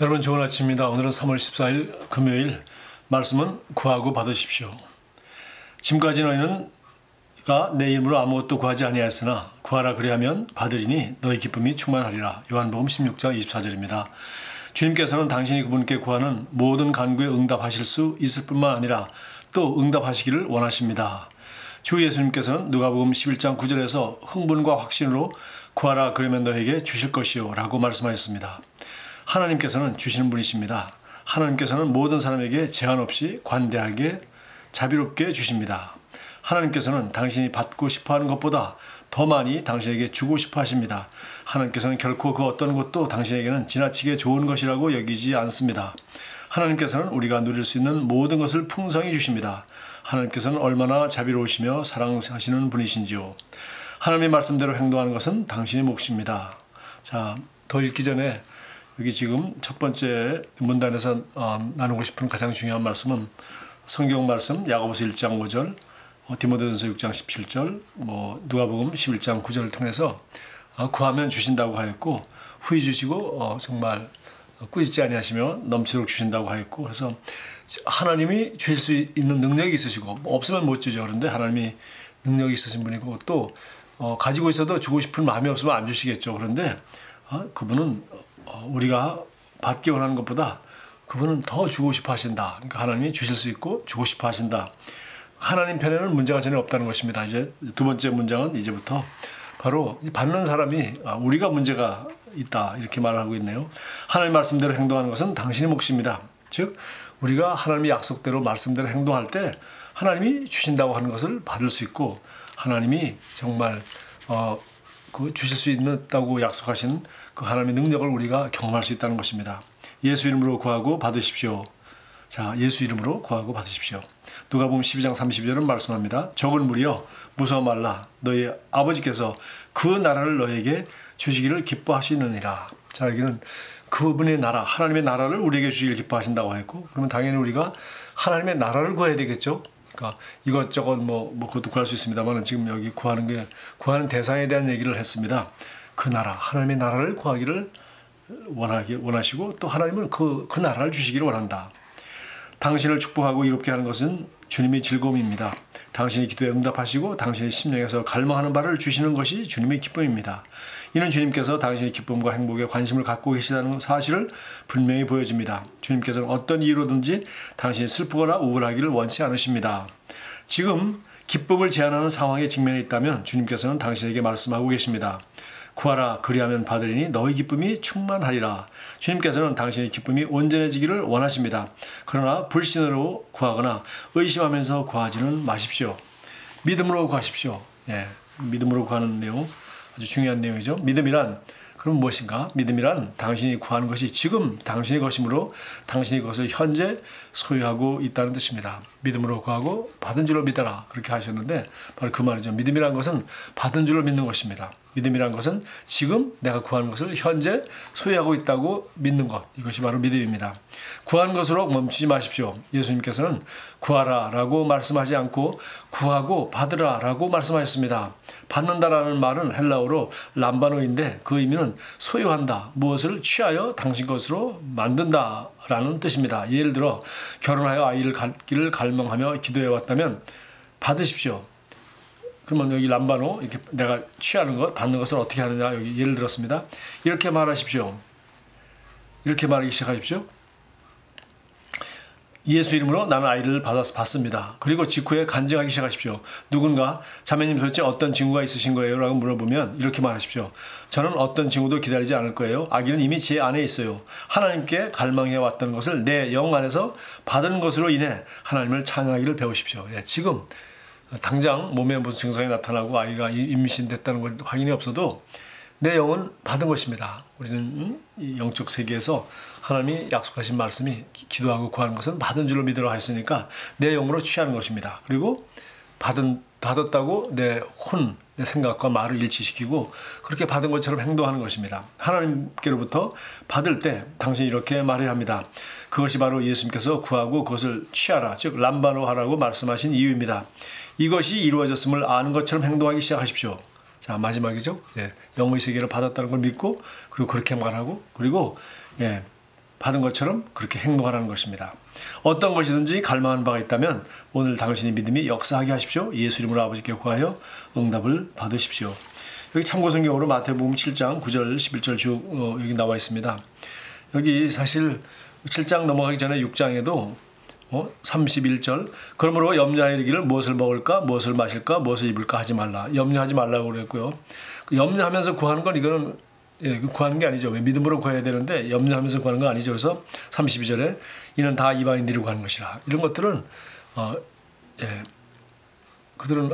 여러분 좋은 아침입니다. 오늘은 3월 14일 금요일 말씀은 구하고 받으십시오. 지금까지 너희는 내 이름으로 아무것도 구하지 아니하였으나 구하라 그리하면 받으리니 너희 기쁨이 충만하리라. 요한복음 16장 24절입니다. 주님께서는 당신이 그분께 구하는 모든 간구에 응답하실 수 있을 뿐만 아니라 또 응답하시기를 원하십니다. 주 예수님께서는 누가복음 11장 9절에서 흥분과 확신으로 구하라 그러면 너에게 주실 것이요 라고 말씀하셨습니다. 하나님께서는 주시는 분이십니다. 하나님께서는 모든 사람에게 제한 없이 관대하게 자비롭게 주십니다. 하나님께서는 당신이 받고 싶어하는 것보다 더 많이 당신에게 주고 싶어 하십니다. 하나님께서는 결코 그 어떤 것도 당신에게는 지나치게 좋은 것이라고 여기지 않습니다. 하나님께서는 우리가 누릴 수 있는 모든 것을 풍성히 주십니다. 하나님께서는 얼마나 자비로우시며 사랑하시는 분이신지요. 하나님의 말씀대로 행동하는 것은 당신의 몫입니다. 자, 더 읽기 전에 여기 지금 첫 번째 문단에서 나누고 싶은 가장 중요한 말씀은 성경 말씀 야고보서 1장 5절, 디모데전서 6장 17절, 누가복음 11장 9절을 통해서 구하면 주신다고 하였고 후히 주시고 정말 꾸짖지 아니하시며 넘치도록 주신다고 하였고, 그래서 하나님이 주실 수 있는 능력이 있으시고 없으면 못 주죠. 그런데 하나님이 능력이 있으신 분이고 또 가지고 있어도 주고 싶은 마음이 없으면 안 주시겠죠. 그런데 그분은 우리가 받기 원하는 것보다 그분은 더 주고 싶어 하신다. 그러니까 하나님이 주실 수 있고 주고 싶어 하신다. 하나님 편에는 문제가 전혀 없다는 것입니다. 이제 두 번째 문장은 이제부터 바로 받는 사람이 우리가 문제가 있다 이렇게 말하고 있네요. 하나님 말씀대로 행동하는 것은 당신의 몫입니다. 즉 우리가 하나님의 약속대로 말씀대로 행동할 때 하나님이 주신다고 하는 것을 받을 수 있고 하나님이 정말 그 주실 수 있다고 약속하신 그 하나님의 능력을 우리가 경험할 수 있다는 것입니다. 예수 이름으로 구하고 받으십시오. 자, 예수 이름으로 구하고 받으십시오. 누가복음 12장 32절은 말씀합니다. 적은 무리여 무서워 말라. 너희 아버지께서 그 나라를 너에게 주시기를 기뻐하시느니라. 자, 여기는 그분의 나라, 하나님의 나라를 우리에게 주시기를 기뻐하신다고 했고, 그러면 당연히 우리가 하나님의 나라를 구해야 되겠죠. 그러니까 이것저것 그것도 구할 수 있습니다만 지금 여기 구하는 대상에 대한 얘기를 했습니다. 그 나라, 하나님의 나라를 구하기를 원하시고 또 하나님은 그 나라를 주시기를 원한다. 당신을 축복하고 이롭게 하는 것은 주님의 즐거움입니다. 당신이 기도에 응답하시고 당신의 심령에서 갈망하는 바를 주시는 것이 주님의 기쁨입니다. 이는 주님께서 당신의 기쁨과 행복에 관심을 갖고 계시다는 사실을 분명히 보여줍니다. 주님께서는 어떤 이유로든지 당신이 슬프거나 우울하기를 원치 않으십니다. 지금 기쁨을 제한하는 상황에 직면해 있다면 주님께서는 당신에게 말씀하고 계십니다. 구하라 그리하면 받으리니 너희 기쁨이 충만하리라. 주님께서는 당신의 기쁨이 온전해지기를 원하십니다. 그러나 불신으로 구하거나 의심하면서 구하지는 마십시오. 믿음으로 구하십시오. 믿음으로 구하는 내용 아주 중요한 내용이죠. 믿음이란 그럼 무엇인가? 믿음이란 당신이 구하는 것이 지금 당신의 것이므로 당신이 그것을 현재 소유하고 있다는 뜻입니다. 믿음으로 구하고 받은 줄로 믿어라. 그렇게 하셨는데 바로 그 말이죠. 믿음이란 것은 받은 줄로 믿는 것입니다. 믿음이란 것은 지금 내가 구하는 것을 현재 소유하고 있다고 믿는 것. 이것이 바로 믿음입니다. 구하는 것으로 멈추지 마십시오. 예수님께서는 구하라 라고 말씀하지 않고 구하고 받으라 라고 말씀하셨습니다. 받는다라는 말은 헬라어로 람바노인데 그 의미는 소유한다. 무엇을 취하여 당신 것으로 만든다 라는 뜻입니다. 예를 들어 결혼하여 아이를 갖기를 갈망하며 기도해 왔다면 받으십시오. 그러면 여기 람바노 이렇게 내가 취하는 것 받는 것을 어떻게 하느냐 여기 예를 들었습니다. 이렇게 말하십시오. 이렇게 말하기 시작하십시오. 예수 이름으로 나는 아이를 받습니다. 그리고 직후에 간증하기 시작하십시오. 누군가 자매님 도대체 어떤 징후가 있으신 거예요? 라고 물어보면 이렇게 말하십시오. 저는 어떤 징후도 기다리지 않을 거예요. 아기는 이미 제 안에 있어요. 하나님께 갈망해 왔던 것을 내 영 안에서 받은 것으로 인해 하나님을 찬양하기를 배우십시오. 지금 당장 몸에 무슨 증상이 나타나고 아이가 임신됐다는 걸 확인이 없어도 내 영은 받은 것입니다. 우리는 이 영적 세계에서 하나님이 약속하신 말씀이 기도하고 구하는 것은 받은 줄로 믿으라 했으니까 내 영으로 취하는 것입니다. 그리고 받았다고 내 생각과 말을 일치시키고 그렇게 받은 것처럼 행동하는 것입니다. 하나님께로부터 받을 때 당신이 이렇게 말해야 합니다. 그것이 바로 예수님께서 구하고 그것을 취하라, 즉 람바노 하라고 말씀하신 이유입니다. 이것이 이루어졌음을 아는 것처럼 행동하기 시작하십시오. 자, 마지막이죠. 영의 세계를 받았다는 걸 믿고 그리고 그렇게 말하고 그리고 받은 것처럼 그렇게 행동하라는 것입니다. 어떤 것이든지 갈망하는 바가 있다면 오늘 당신의 믿음이 역사하게 하십시오. 예수 이름으로 아버지께 구하여 응답을 받으십시오. 여기 참고성경으로 마태복음 7장 9절 11절 쭉 여기 나와 있습니다. 여기 사실 7장 넘어가기 전에 6장에도 31절 그러므로 염려하여 이르기를 무엇을 먹을까 무엇을 마실까 무엇을 입을까 하지 말라. 염려하지 말라고 그랬고요. 염려하면서 구하는 건 이거는 구하는 게 아니죠. 왜 믿음으로 구해야 되는데 염려하면서 구하는 건 아니죠. 그래서 32절에 이는 다 이방인들이 구하는 것이라. 이런 것들은 그들은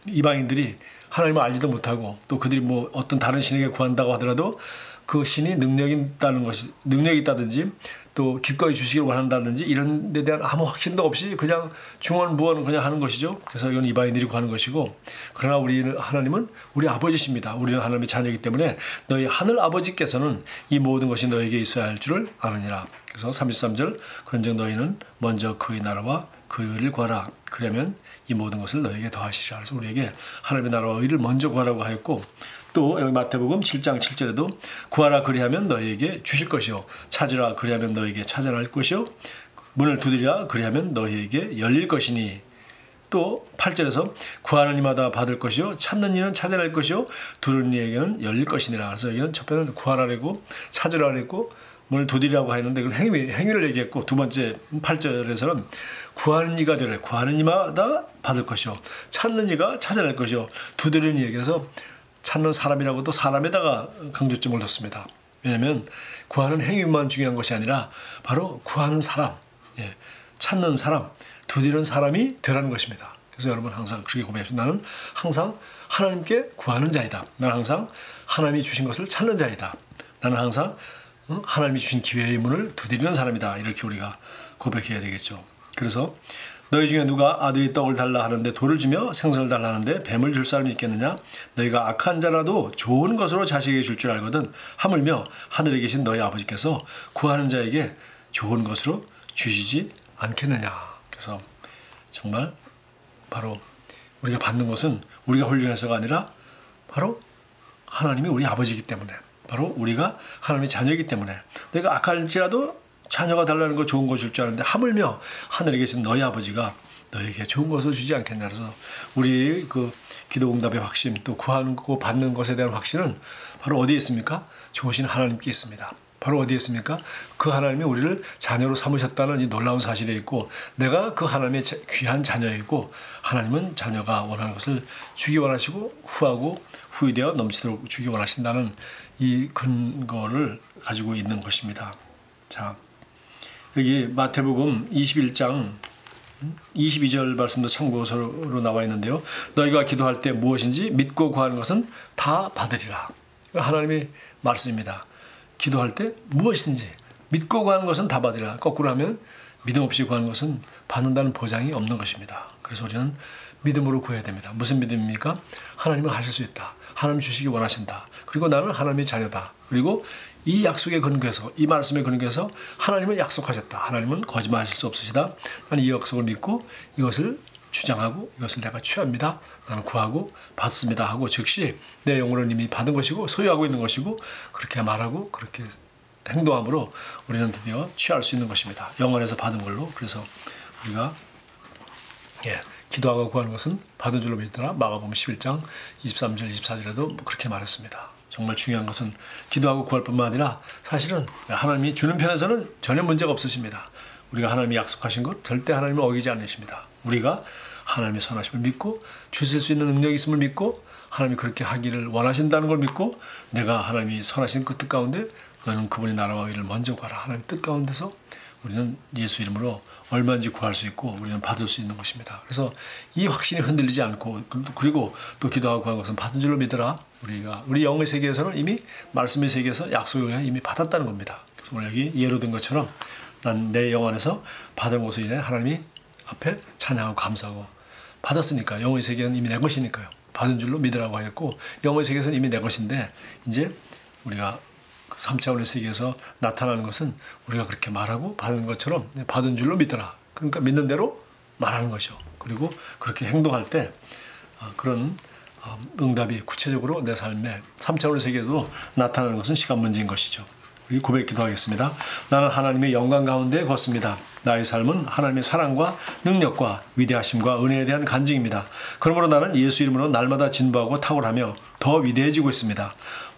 이방인들이 하나님을 알지도 못하고 또 그들이 뭐 어떤 다른 신에게 구한다고 하더라도 그 신이 능력이 있다든지 또 기꺼이 주시길 원한다든지 이런 데 대한 아무 확신도 없이 그냥 중언부언 그냥 하는 것이죠. 그래서 이건 이방인들이 구하는 것이고 그러나 우리는 하나님은 우리 아버지십니다. 우리는 하나님의 자녀이기 때문에 너희 하늘 아버지께서는 이 모든 것이 너에게 있어야 할 줄을 아느니라. 그래서 33절 그런즉 너희는 먼저 그의 나라와 그의 의를 구하라. 그러면 이 모든 것을 너에게 더하시리라. 그래서 우리에게 하나님의 나라와 의를 먼저 구하라고 하였고 또 여기 마태복음 7장 7절에도 구하라 그리하면 너희에게 주실 것이요 찾으라 그리하면 너희에게 찾아날 것이요 문을 두드리라 그리하면 너희에게 열릴 것이니 또 8절에서 구하는 이마다 받을 것이요 찾는 이는 찾아낼 것이요 두드리는 이에게는 열릴 것이니라. 그래서 여기는 첫 번째는 구하라고 찾으라고 문을 두드리라고 했는데 그 행위를 얘기했고 두 번째 8절에서는 구하는 이가 되라. 구하는 이마다 받을 것이요 찾는 이가 찾아낼 것이요 두드리는 이에게서 찾는 사람이라고도 사람에다가 강조점을 뒀습니다. 왜냐하면 구하는 행위만 중요한 것이 아니라 바로 구하는 사람, 찾는 사람, 두드리는 사람이 되라는 것입니다. 그래서 여러분 항상 그렇게 고백하십시오. 나는 항상 하나님께 구하는 자이다. 나는 항상 하나님이 주신 것을 찾는 자이다. 나는 항상 하나님이 주신 기회의 문을 두드리는 사람이다. 이렇게 우리가 고백해야 되겠죠. 그래서 너희 중에 누가 아들이 떡을 달라 하는데 돌을 주며 생선을 달라 하는데 뱀을 줄 사람이 있겠느냐? 너희가 악한 자라도 좋은 것으로 자식에게 줄 줄 알거든 하물며 하늘에 계신 너희 아버지께서 구하는 자에게 좋은 것으로 주시지 않겠느냐? 그래서 정말 바로 우리가 받는 것은 우리가 훌륭해서가 아니라 바로 하나님이 우리 아버지이기 때문에 바로 우리가 하나님의 자녀이기 때문에 너희가 악할지라도 자녀가 달라는 거 좋은 거 줄 줄 아는데 하물며 하늘에 계신 너희 아버지가 너에게 좋은 것을 주지 않겠냐. 그래서 우리 그 기도 응답의 확신 또 구하는 거 받는 것에 대한 확신은 바로 어디에 있습니까? 좋으신 하나님께 있습니다. 바로 어디에 있습니까? 그 하나님이 우리를 자녀로 삼으셨다는 이 놀라운 사실에 있고 내가 그 하나님의 귀한 자녀이고 하나님은 자녀가 원하는 것을 주기 원하시고 후하고 후이되어 넘치도록 주기 원하신다는 이 근거를 가지고 있는 것입니다. 자, 여기 마태복음 21장 22절 말씀도 참고서로 나와 있는데요. 너희가 기도할 때 무엇인지 믿고 구하는 것은 다 받으리라. 하나님의 말씀입니다. 기도할 때 무엇이든지 믿고 구하는 것은 다 받으리라. 거꾸로 하면 믿음 없이 구하는 것은 받는다는 보장이 없는 것입니다. 그래서 우리는 믿음으로 구해야 됩니다. 무슨 믿음입니까? 하나님은 하실 수 있다. 하나님 주시기 원하신다. 그리고 나는 하나님의 자녀다. 그리고 이 약속에 근거해서 이 말씀에 근거해서 하나님은 약속하셨다. 하나님은 거짓말하실 수 없으시다. 나는 이 약속을 믿고 이것을 주장하고 이것을 내가 취합니다. 나는 구하고 받습니다 하고 즉시 내 영으로는 이미 받은 것이고 소유하고 있는 것이고 그렇게 말하고 그렇게 행동함으로 우리는 드디어 취할 수 있는 것입니다. 영원에서 받은 걸로. 그래서 우리가 기도하고 구하는 것은 받은 줄로 믿더라. 마가복음 11장 23절 24절에도 그렇게 말했습니다. 정말 중요한 것은 기도하고 구할 뿐만 아니라 사실은 하나님이 주는 편에서는 전혀 문제가 없으십니다. 우리가 하나님이 약속하신 것 절대 하나님을 어기지 않으십니다. 우리가 하나님의 선하심을 믿고 주실 수 있는 능력이 있음을 믿고 하나님이 그렇게 하기를 원하신다는 걸 믿고 내가 하나님이 선하신 그 뜻 가운데 너는 그분의 나라와 의를 먼저 구하라. 하나님 뜻 가운데서 우리는 예수 이름으로 얼마든지 구할 수 있고 우리는 받을 수 있는 것입니다. 그래서 이 확신이 흔들리지 않고 그리고 또 기도하고 구한 것은 받은 줄로 믿으라. 우리 영의 세계에서는 이미 말씀의 세계에서 약속을 이미 받았다는 겁니다. 그래서 오늘 여기 예로 든 것처럼 난 내 영 안에서 받은 것을 인해 하나님이 앞에 찬양하고 감사하고 받았으니까 영의 세계는 이미 내 것이니까요. 받은 줄로 믿으라고 하였고 영의 세계에서는 이미 내 것인데 이제 우리가 3차원의 세계에서 나타나는 것은 우리가 그렇게 말하고 받은 것처럼 받은 줄로 믿더라. 그러니까 믿는 대로 말하는 것이죠. 그리고 그렇게 행동할 때 그런 응답이 구체적으로 내 삶에 3차원의 세계에도 나타나는 것은 시간 문제인 것이죠. 고백기도 하겠습니다. 나는 하나님의 영광 가운데 걷습니다. 나의 삶은 하나님의 사랑과 능력과 위대하심과 은혜에 대한 간증입니다. 그러므로 나는 예수 이름으로 날마다 진보하고 탁월하며 더 위대해지고 있습니다.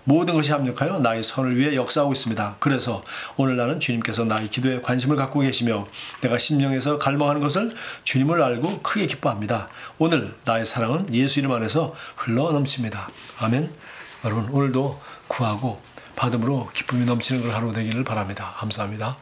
모든 것이 합력하여 나의 선을 위해 역사하고 있습니다. 그래서 오늘 나는 주님께서 나의 기도에 관심을 갖고 계시며 내가 심령에서 갈망하는 것을 주님을 알고 크게 기뻐합니다. 오늘 나의 사랑은 예수 이름 안에서 흘러 넘칩니다. 아멘. 여러분 오늘도 구하고 받음으로 기쁨이 넘치는 걸 하루 되기를 바랍니다. 감사합니다.